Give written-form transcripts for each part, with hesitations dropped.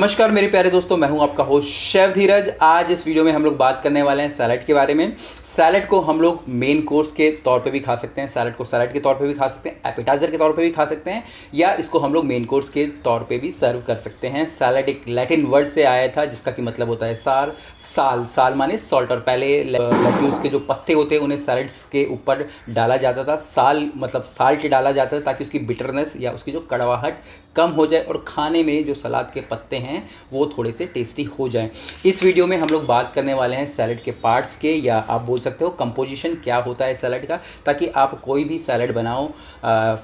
नमस्कार मेरे प्यारे दोस्तों, मैं हूं आपका होस्ट शेफ धीरज। आज इस वीडियो में हम लोग बात करने वाले हैं सैलड के बारे में। सैलड को हम लोग मेन कोर्स के तौर पे भी खा सकते हैं, सैलड को सैलड के तौर पे भी खा सकते हैं, एपिटाइजर के तौर पे भी खा सकते हैं, या इसको हम लोग मेन कोर्स के तौर पे भी सर्व कर सकते हैं। सैलड एक लैटिन वर्ड से आया था जिसका कि मतलब होता है साल माने सॉल्ट। और पहले लेट्यूस के जो पत्ते होते हैं उन्हें सैलड्स के ऊपर डाला जाता था। साल मतलब साल्ट डाला जाता था ताकि उसकी बिटरनेस या उसकी जो कड़वाहट कम हो जाए और खाने में जो सलाद के पत्ते हैं वो थोड़े से टेस्टी हो जाएं। इस वीडियो में हम लोग बात करने वाले हैं सैलड के पार्ट्स के, या आप बोल सकते हो कंपोजिशन क्या होता है सैलड का, ताकि आप कोई भी सैलड बनाओ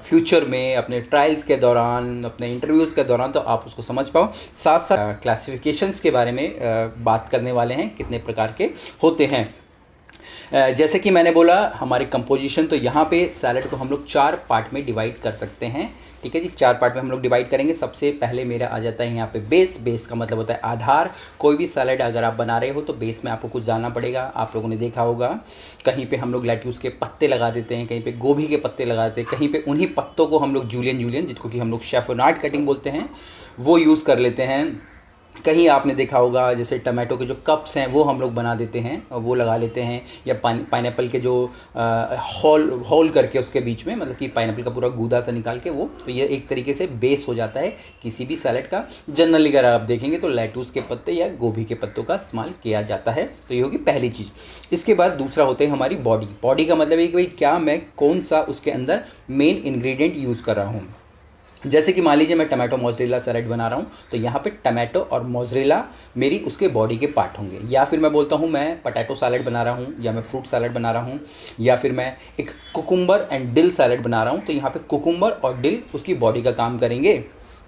फ्यूचर में अपने ट्रायल्स के दौरान, अपने इंटरव्यूज़ के दौरान, तो आप उसको समझ पाओ। साथ साथ क्लासिफिकेशंस के बारे में बात करने वाले हैं, कितने प्रकार के होते हैं। जैसे कि मैंने बोला हमारे कंपोजिशन, तो यहाँ पे सैलड को हम लोग 4 पार्ट में डिवाइड कर सकते हैं। ठीक है जी, 4 पार्ट में हम लोग डिवाइड करेंगे। सबसे पहले मेरा आ जाता है यहाँ पे बेस का मतलब होता है आधार। कोई भी सैलड अगर आप बना रहे हो तो बेस में आपको कुछ डालना पड़ेगा। आप लोगों ने देखा होगा कहीं पे हम लोग लेट्यूस के पत्ते लगा देते हैं, कहीं पे गोभी के पत्ते लगा देते हैं, कहीं पे उन्हीं पत्तों को हम लोग जूलियन जिसको कि हम लोग शेफनार्ड कटिंग बोलते हैं वो यूज़ कर लेते हैं। कहीं आपने देखा होगा जैसे टमाटो के जो कप्स हैं वो हम लोग बना देते हैं, वो लगा लेते हैं, या पाइनएप्पल के जो होल करके उसके बीच में, मतलब कि पाइनएप्पल का पूरा गूदा सा निकाल के वो, तो ये एक तरीके से बेस हो जाता है किसी भी सैलड का। जनरली अगर आप देखेंगे तो लेट्यूस के पत्ते या गोभी के पत्तों का इस्तेमाल किया जाता है। तो ये होगी पहली चीज़। इसके बाद दूसरा होते हैं हमारी बॉडी का मतलब है कि भाई क्या मैं कौन सा उसके अंदर मेन इन्ग्रीडियंट यूज़ कर रहा हूँ। जैसे कि मान लीजिए मैं टमाटो मोज़रेला सैलड बना रहा हूँ, तो यहाँ पे टमाटो और मोज़रेला मेरी उसके बॉडी के पार्ट होंगे। या फिर मैं बोलता हूँ मैं पोटैटो सैलड बना रहा हूँ, या मैं फ्रूट सैलड बना रहा हूँ, या फिर मैं एक कुकुम्बर एंड डिल सैलड बना रहा हूँ, तो यहाँ पे कुकुम्बर और डिल उसकी बॉडी का काम करेंगे।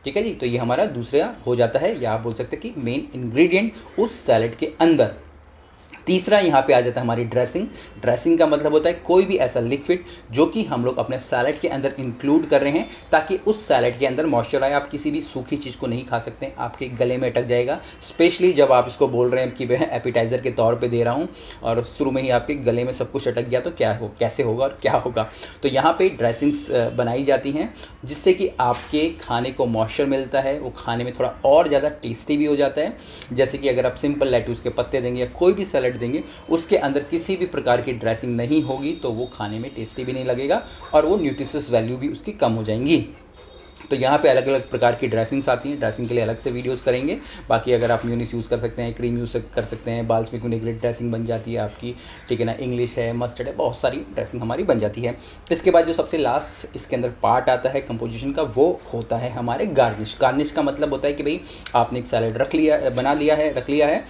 ठीक है जी, तो ये हमारा दूसरा हो जाता है, या आप बोल सकते हैं कि मेन इन्ग्रीडियंट उस सैलड के अंदर। तीसरा यहाँ पे आ जाता है हमारी ड्रेसिंग का मतलब होता है कोई भी ऐसा लिक्विड जो कि हम लोग अपने सैलड के अंदर इंक्लूड कर रहे हैं ताकि उस सैलड के अंदर मॉइस्चर आए। आप किसी भी सूखी चीज़ को नहीं खा सकते, आपके गले में अटक जाएगा, स्पेशली जब आप इसको बोल रहे हैं कि मैं एपिटाइज़र के तौर पे दे रहा हूँ और शुरू में ही आपके गले में सब कुछ अटक गया तो कैसे होगा और क्या होगा। तो यहाँ पर ड्रेसिंग्स बनाई जाती हैं जिससे कि आपके खाने को मॉइस्चर मिलता है, वो खाने में थोड़ा और ज़्यादा टेस्टी भी हो जाता है। जैसे कि अगर आप सिंपल लेट्यूस के पत्ते देंगे या कोई भी सैलड देंगे, उसके अंदर किसी भी प्रकार की ड्रेसिंग नहीं होगी तो वो खाने में टेस्टी भी नहीं लगेगा और वो न्यूट्रिशियस वैल्यू भी उसकी कम हो जाएंगी। तो यहाँ पे अलग अलग प्रकार की ड्रेसिंग्स आती हैं, ड्रेसिंग के लिए अलग से वीडियोस करेंगे। बाकी अगर आप म्यूनिस यूज़ कर सकते हैं, क्रीम यूज़ कर सकते हैं, बाल्समिक विनेगर ड्रेसिंग बन जाती है आपकी। ठीक है ना, इंग्लिश है, मस्टर्ड है, बहुत सारी ड्रेसिंग हमारी बन जाती है। इसके बाद जो सबसे लास्ट इसके अंदर पार्ट आता है कंपोजिशन का, वो होता है हमारे गार्निश का मतलब होता है कि भाई आपने एक सैलड रख लिया है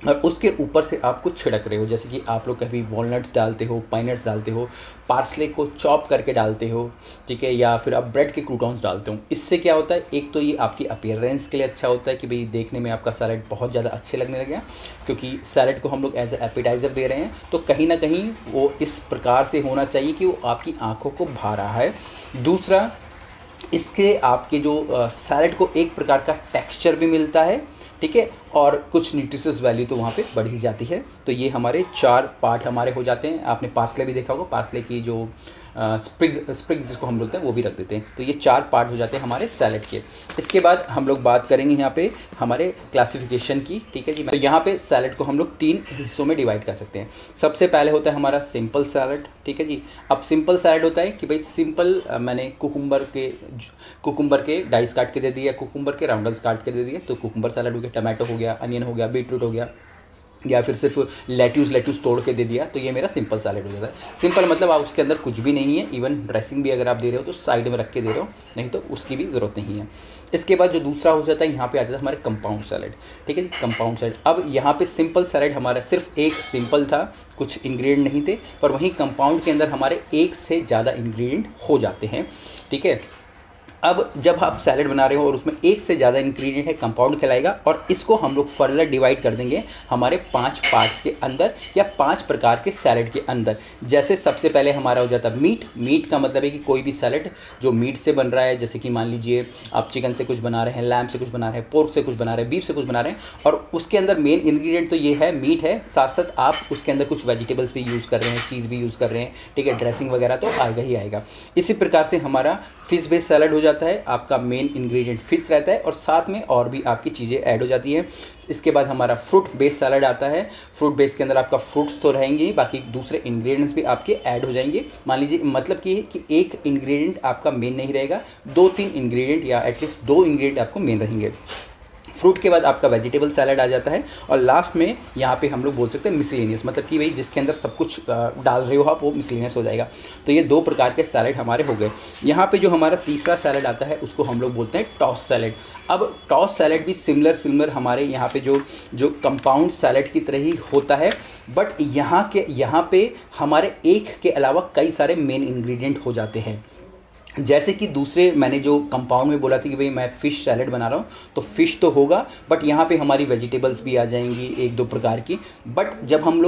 और उसके ऊपर से आप कुछ छिड़क रहे हो। जैसे कि आप लोग कभी वॉलनट्स डालते हो, पाइनट्स डालते हो, पार्सले को चॉप करके डालते हो, ठीक है, या फिर आप ब्रेड के क्रूटॉन्स डालते हो। इससे क्या होता है, एक तो ये आपकी अपीयरेंस के लिए अच्छा होता है कि भाई देखने में आपका सैलड बहुत ज़्यादा अच्छे लगने लगे, क्योंकि सैलड को हम लोग एज ए एपिटाइज़र दे रहे हैं, तो कहीं ना कहीं वो इस प्रकार से होना चाहिए कि वो आपकी आँखों को भा रहा है। दूसरा, इसके आपके जो सैलड को एक प्रकार का टेक्सचर भी मिलता है, ठीक है, और कुछ न्यूट्रिशियस वैल्यू तो वहाँ पे बढ़ ही जाती है। तो ये हमारे 4 पार्ट हमारे हो जाते हैं। आपने पार्सले भी देखा होगा, पार्सले की जो स्प्रिग जिसको हम बोलते हैं वो भी रख देते हैं। तो ये 4 पार्ट हो जाते हैं हमारे सैलड के। इसके बाद हम लोग बात करेंगे यहाँ पे हमारे क्लासिफिकेशन की। ठीक है जी, तो यहाँ पे सैलड को हम लोग 3 हिस्सों में डिवाइड कर सकते हैं। सबसे पहले होता है हमारा सिंपल सैलड। ठीक है जी, अब सिंपल सैलड होता है कि भाई सिंपल मैंने कुकुम्बर के डाइस काट के दे दिया, कुकुम्बर के राउंडल्स काट के दे दिए, तो कुकुम्बर सैलड हो गया, टमाटो हो गया, अनियन हो गया, बीटरूट हो गया, या फिर सिर्फ लेट्यूस तोड़ के दे दिया, तो ये मेरा सिंपल सैलड हो जाता है। सिंपल मतलब आप उसके अंदर कुछ भी नहीं है, इवन ड्रेसिंग भी अगर आप दे रहे हो तो साइड में रख के दे रहे हो, नहीं तो उसकी भी ज़रूरत नहीं है। इसके बाद जो दूसरा हो जाता है, यहाँ पे आ जाता है हमारे कंपाउंड सैलड। ठीक है जी, कंपाउंड सैलड। अब यहाँ पे सिंपल सैलड हमारा सिर्फ एक सिंपल था, कुछ इंग्रेडिएंट नहीं थे, पर वहीं कंपाउंड के अंदर हमारे एक से ज़्यादा इंग्रेडिएंट हो जाते हैं। ठीक है, अब जब आप सैलड बना रहे हो और उसमें एक से ज़्यादा इंग्रेडिएंट है, कंपाउंड कहलाएगा, और इसको हम लोग फर्दर डिवाइड कर देंगे हमारे 5 पार्ट्स के अंदर, या 5 प्रकार के सैलड के अंदर। जैसे सबसे पहले हमारा हो जाता है मीट का मतलब है कि कोई भी सैलड जो मीट से बन रहा है, जैसे कि मान लीजिए आप चिकन से कुछ बना रहे हैं, लैम्ब से कुछ बना रहे हैं, पोर्क से कुछ बना रहे हैं, बीफ से कुछ बना रहे हैं, और उसके अंदर मेन इंग्रेडिएंट तो ये है, मीट है, साथ साथ आप उसके अंदर कुछ वेजिटेबल्स भी यूज़ कर रहे हैं, चीज़ भी यूज़ कर रहे हैं, ठीक है, ड्रेसिंग वगैरह तो आएगा ही आएगा। इसी प्रकार से हमारा फिश बेस्ड सैलड हो जाता है। जाता है, आपका मेन इंग्रेडिएंट फिश रहता है और साथ में और भी आपकी चीज़ें ऐड हो जाती हैं। इसके बाद हमारा फ्रूट बेस्ड सैलड आता है। फ्रूट बेस के अंदर आपका फ्रूट्स तो रहेंगे, बाकी दूसरे इंग्रेडिएंट्स भी आपके ऐड हो जाएंगे। मान लीजिए मतलब कि एक इंग्रेडिएंट आपका मेन नहीं रहेगा, 2-3 इंग्रेडिएंट या एटलीस्ट 2 इंग्रेडिएंट आपको मेन रहेंगे। फ्रूट के बाद आपका वेजिटेबल सैलड आ जाता है और लास्ट में यहाँ पे हम लोग बोल सकते हैं मिसलेनियस, मतलब कि भाई जिसके अंदर सब कुछ डाल रहे हो आप, वो मिसलेनियस हो जाएगा। तो ये 2 प्रकार के सैलड हमारे हो गए। यहाँ पे जो हमारा तीसरा सैलड आता है उसको हम लोग बोलते हैं टॉस सैलड। अब टॉस सैलड भी सिमिलर हमारे यहाँ पे जो कंपाउंड सैलड की तरह ही होता है, बट यहाँ पे हमारे एक के अलावा कई सारे मेन इंग्रेडिएंट हो जाते हैं। जैसे कि दूसरे मैंने जो कंपाउंड में बोला था कि भाई मैं फ़िश सैलड बना रहा हूँ, तो फ़िश तो होगा, बट यहाँ पे हमारी वेजिटेबल्स भी आ जाएंगी 1-2 प्रकार की। बट जब हम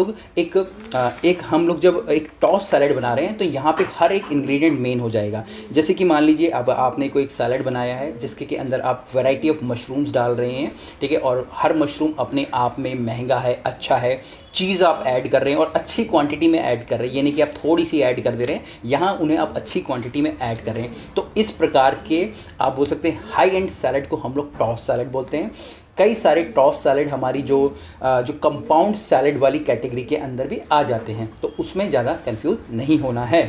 लोग जब एक टॉस सैलड बना रहे हैं तो यहाँ पे हर एक इंग्रेडिएंट मेन हो जाएगा। जैसे कि मान लीजिए अब आपने कोई एक सैलड बनाया है जिसके के अंदर आप वैरायटी ऑफ मशरूम्स डाल रहे हैं, ठीक है, और हर मशरूम अपने आप में महंगा है, अच्छा है, चीज़ आप ऐड कर रहे हैं और अच्छी क्वांटिटी में ऐड कर रहे हैं, ये नहीं कि आप थोड़ी सी ऐड कर दे रहे हैं, यहाँ उन्हें आप अच्छी क्वांटिटी में ऐड कर रहे हैं। तो इस प्रकार के आप बोल सकते हैं हाई एंड सैलड को हम लोग टॉस सैलड बोलते हैं। कई सारे टॉस सैलड हमारी जो कंपाउंड सैलड वाली कैटेगरी के अंदर भी आ जाते हैं, तो उसमें ज़्यादा कंफ्यूज नहीं होना है।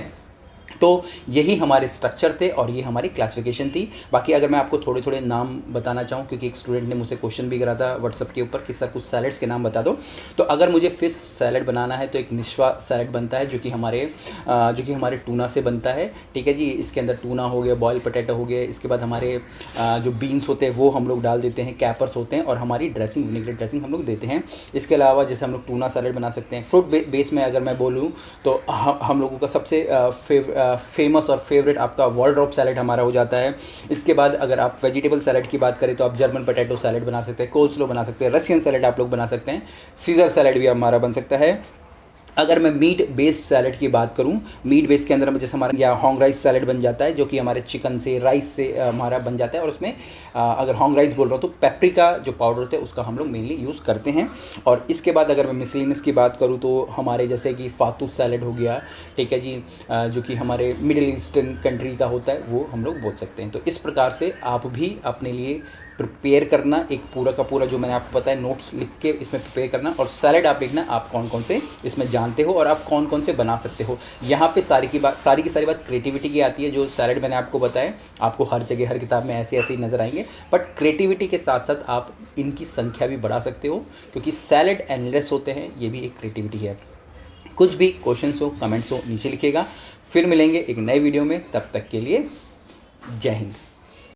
तो यही हमारे स्ट्रक्चर थे और ये हमारी क्लासिफिकेशन थी। बाकी अगर मैं आपको थोड़े थोड़े नाम बताना चाहूँ, क्योंकि एक स्टूडेंट ने मुझसे क्वेश्चन भी करा था व्हाट्सअप के ऊपर कि सर कुछ सैलड्स के नाम बता दो, तो अगर मुझे फ़िश सैलड बनाना है तो एक निश्वा सैलड बनता है जो कि हमारे टूना से बनता है, ठीक है जी। इसके अंदर टूना हो गया, बॉयल पोटैटो हो गया, इसके बाद हमारे जो बीन्स होते हैं वो हम लोग डाल देते हैं, कैपर्स होते हैं, और हमारी ड्रेसिंग विनेगर ड्रेसिंग हम लोग देते हैं। इसके अलावा जैसे हम लोग टूना सैलड बना सकते हैं। फ्रूट बेस में अगर मैं बोलूँ तो हम लोगों का सबसे फेमस और फेवरेट आपका वॉलड्रॉप सैलड हमारा हो जाता है। इसके बाद अगर आप वेजिटेबल सैलड की बात करें तो आप जर्मन पोटैटो सैलड बना सकते हैं, कोल्स्लो बना सकते हैं, रशियन सैलड आप लोग बना सकते हैं, सीजर सैलड भी हमारा बन सकता है। अगर मैं मीट बेस्ड सैलड की बात करूं, मीट बेस्ड के अंदर जैसे हमारा या होंग राइस सैलड बन जाता है, जो कि हमारे चिकन से, राइस से हमारा बन जाता है, और उसमें अगर होंग राइस बोल रहा हूँ तो पेपरिका जो पाउडर होता है उसका हम लोग मेनली यूज़ करते हैं। और इसके बाद अगर मैं मिसलिनियस की बात करूँ तो हमारे जैसे कि फातूस सैलड हो गया, ठीक है जी, जो कि हमारे मिडिल ईस्टर्न कंट्री का होता है, वो हम लोग बोल सकते हैं। तो इस प्रकार से आप भी अपने लिए प्रिपेयर करना, एक पूरा का पूरा जो मैंने आपको बताया नोट्स लिख के इसमें प्रिपेयर करना, और सैलड आप देखना आप कौन कौन से इसमें जानते हो और आप कौन कौन से बना सकते हो। यहाँ पे सारी की सारी बात क्रिएटिविटी की आती है। जो सैलड मैंने आपको बताया आपको हर जगह हर किताब में ऐसे ही नज़र आएंगे, बट क्रिएटिविटी के साथ साथ आप इनकी संख्या भी बढ़ा सकते हो, क्योंकि सैलड एंडलेस होते हैं, ये भी एक क्रिएटिविटी है। कुछ भी क्वेश्चंस हो, कमेंट्स हो, नीचे लिखिएगा। फिर मिलेंगे एक नए वीडियो में, तब तक के लिए जय हिंद।